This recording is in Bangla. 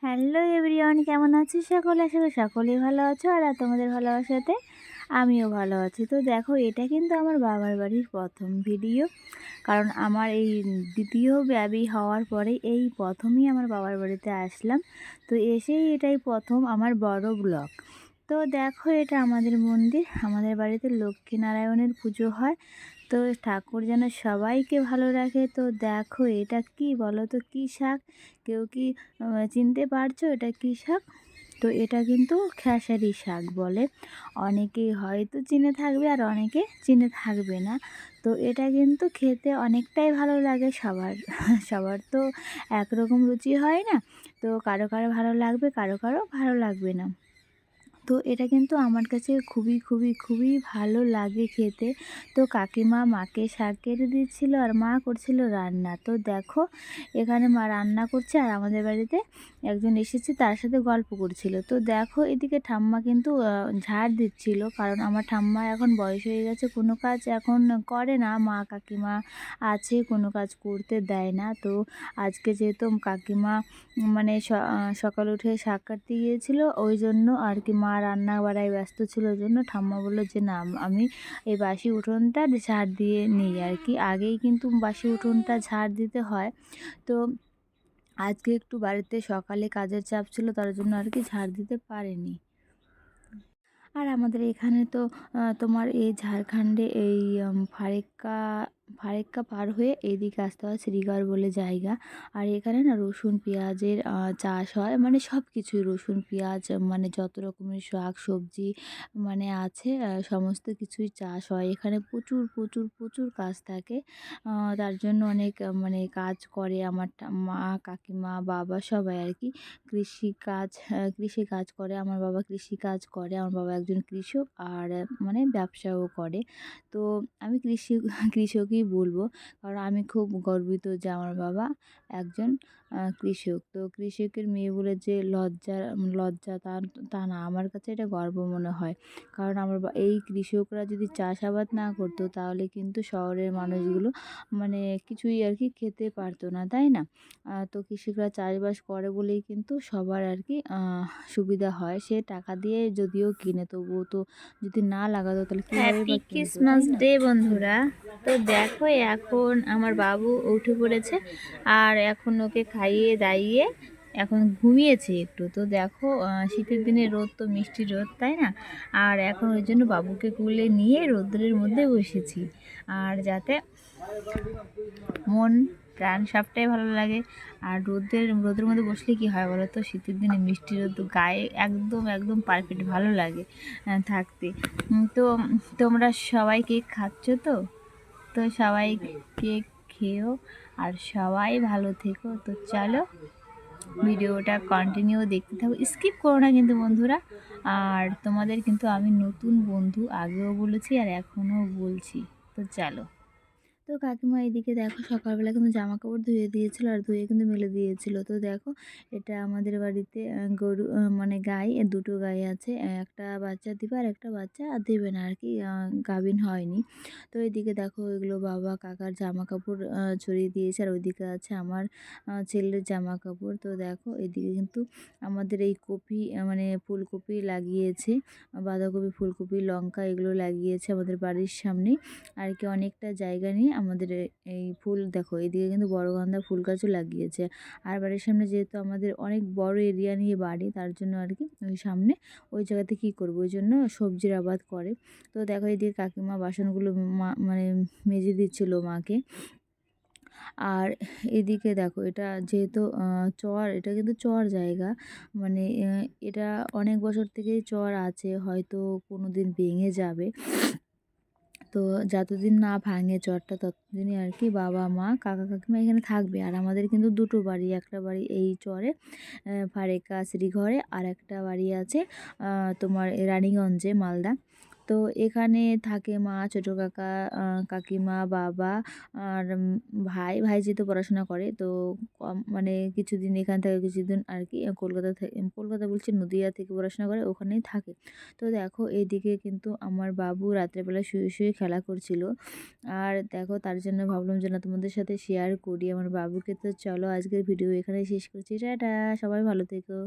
হ্যালো এভরিওয়ান, কেমন আছো সকলে? আশা করি সকলেই ভালো আছো আর তোমাদের ভালোবাসাতে আমিও ভালো আছি। তো দেখো, এটা কিন্তু আমার বাবার বাড়ির প্রথম ভিডিও, কারণ আমার এই দ্বিতীয় বেবি হওয়ার পরে এই প্রথমই আমার বাবার বাড়িতে আসলাম। তো এসেই এটাই প্রথম আমার বড় ব্লগ। তো দেখো, এটা আমাদের মন্দির, আমাদের বাড়িতে লক্ষ্মীনারায়ণের পুজো হয়। তো ঠাকুর যেন সবাইকে ভালো রাখে। তো দেখো, এটা কি বলো তো, কী শাক? কেউ কি চিনতে পারছো এটা কী শাক? তো এটা কিন্তু খেসারি শাক বলে। অনেকেই হয়তো চিনে থাকবে আর অনেকে চিনে থাকবে না। তো এটা কিন্তু খেতে অনেকটাই ভালো লাগে সবার। সবার তো একরকম রুচি হয় না। তো কারো কারো ভালো লাগবে, কারো কারো ভালো লাগবে না। তো এটা কিন্তু আমার কাছে খুবই খুবই খুবই ভালো লাগে খেতে। তো কাকিমা মাকে শাক কেটে দিচ্ছিল আর মা করছিল রান্না। তো দেখো, এখানে মা রান্না করছে আর আমাদের বাড়িতে একজন এসেছে, তার সাথে গল্প করছিল। তো দেখো, এদিকে ঠাম্মা কিন্তু ঝাড় দিচ্ছিল, কারণ আমার ঠাম্মা এখন বয়স হয়ে গেছে, কোনো কাজ এখন করে না। মা কাকিমা আছে, কোনো কাজ করতে দেয় না। তো আজকে যেহেতু কাকিমা মানে সকালে উঠে শাক কাটতে গিয়েছিল, ওই জন্য আর কি মা রান্না বাড়ায় ব্যস্ত ছিল। ওই জন্য ঠাম্মা বললো যে না, আমি এই বাসি উঠোনটা ঝাড় দিয়ে নিই আর কি। আগেই কিন্তু বাসি উঠোনটা ঝাড় দিতে হয়। তো আজকে একটু বাড়িতে সকালে কাজের চাপ ছিল, তার জন্য আর কি ঝাড় দিতে পারিনি। আর আমাদের এখানে তো তোমার এই ঝাড়খণ্ডে এই ফারাক্কা ফারাক্কা পার হয়ে এইদিকে আসতে হয়, শ্রীগড় বলে জায়গা। আর এখানে না রসুন পেঁয়াজের চাষ হয়, মানে সব কিছুই, রসুন পেঁয়াজ মানে যত রকমের শাক সবজি মানে আছে, সমস্ত কিছুই চাষ হয় এখানে। প্রচুর প্রচুর প্রচুর কাজ থাকে। তার জন্য অনেক মানে কাজ করে আমার মা কাকিমা বাবা সবাই আর কি। কৃষিকাজ করে আমার বাবা, কৃষিকাজ করে আমার বাবা, একজন কৃষক আর মানে ব্যবসাও করে। তো আমি কৃষকই বলবো, কারণ আমি খুব গর্বিত যে আমার বাবা একজন কৃষক। তো কৃষকের মেয়ে বলে যে লজ্জা লজ্জা তা তা না, আমার কাছে এটা গর্ব মনে হয়। কারণ আমার এই কৃষকরা যদি চাষাবাদ না করতো, তাহলে কিন্তু শহরের মানুষগুলো মানে কিছুই আর কি খেতে পারতো না, তাই না? তো কৃষকরা চাষবাস করে বলেই কিন্তু সবার আর কি সুবিধা হয়। সে টাকা দিয়ে যদিও কিনে, তবুও তো যদি না লাগাতো তাহলে কীভাবে হ্যাপি বা কিনতো, তাই ক্রিসমাস না? ডে বন্ধুরা। তো দেখো, এখন আমার বাবু উঠে পড়েছে আর এখন ওকে খাইয়ে দাইয়ে এখন ঘুমিয়েছে একটু। তো দেখো, শীতের দিনে রোদ তো মিষ্টি রোদ, তাই না? আর এখন ওই জন্য বাবুকে কোলে নিয়ে রোদ্রের মধ্যে বসেছি, আর যাতে মন প্রাণ সবটাই ভালো লাগে। আর রোদের মধ্যে বসলে কি হয় বলো তো, শীতের দিনে মিষ্টি রোদ গায়ে একদম একদম পারফেক্ট ভালো লাগে থাকতে। তো তোমরা সবাই কেক খাচ্ছ তো? তো সবাই কেক খেও আর সবাই ভালো থেকো। তো চলো, ভিডিওটা কন্টিনিউ দেখতে থাকো, স্কিপ করো না কিন্তু বন্ধুরা। আর তোমাদের কিন্তু আমি নতুন বন্ধু, আগেও বলেছি আর এখনও বলছি। তো চলো। তো কাকিমা এদিকে দেখো, সকালবেলা কিন্তু জামা কাপড় ধুয়ে দিয়েছিল আর ধুয়ে কিন্তু মেলে দিয়েছিল। তো দেখো, এটা আমাদের বাড়িতে গরু মানে গাই, দুটো গাই আছে। একটা বাচ্চা দিবে আর একটা বাচ্চা দেবে না আর কি, গাভিন হয়নি। তো এদিকে দেখো, এগুলো বাবা কাকার জামা কাপড় ছড়িয়ে দিয়েছে, আর ওইদিকে আছে আমার ছেলের জামা কাপড়। তো দেখো, এদিকে কিন্তু আমাদের এই কপি মানে ফুলকপি লাগিয়েছে, বাঁধাকপি ফুলকপি লঙ্কা এগুলো লাগিয়েছে আমাদের বাড়ির সামনে আর কি। অনেকটা জায়গা নিয়ে আমাদের এই ফুল, দেখো এদিকে কিন্তু বড় গাঁদা ফুল গাছও লাগিয়েছে। আর বাড়ির সামনে যেহেতু আমাদের অনেক বড় এরিয়া নিয়ে বাড়ি, তার জন্য আর কি ওই সামনে ওই জায়গাতে কি করবো, ওই জন্য সবজির আবাদ করে। তো দেখো, এদিকে কাকিমা বাসনগুলো মানে মেজে দিচ্ছিল মাকে। আর এদিকে দেখো, এটা যেহেতু চর, এটা কিন্তু চর জায়গা, মানে এটা অনেক বছর থেকেই চর আছে, হয়তো কোনো দিন ভেঙে যাবে। তো যতদিন না ভাঙে চরটা, ততদিনই আর কি বাবা মা কাকা কাকিমা এখানে থাকবে। আর আমাদের কিন্তু দুটো বাড়ি, একটা বাড়ি এই চরে ফারেক্কা শ্রীঘরে, আর একটা বাড়ি আছে তোমার রানীগঞ্জে মালদা। তো এখানে থাকে মা, ছোটো কাকা, কাকিমা, বাবা আর ভাই যেহেতু পড়াশোনা করে, তো মানে কিছুদিন এখান থেকে কিছুদিন আর কি কলকাতা বলছি, নদিয়া থেকে পড়াশোনা করে, ওখানেই থাকে। তো দেখো এইদিকে কিন্তু আমার বাবু রাত্রেবেলা শুয়ে শুয়ে খেলা করছিল। আর দেখো তার জন্য ভাবলাম যে না তোমাদের সাথে শেয়ার করি আমার বাবুকে। তো চলো আজকের ভিডিও এখানে শেষ করছি, টাটা, সবাই ভালো থেকো।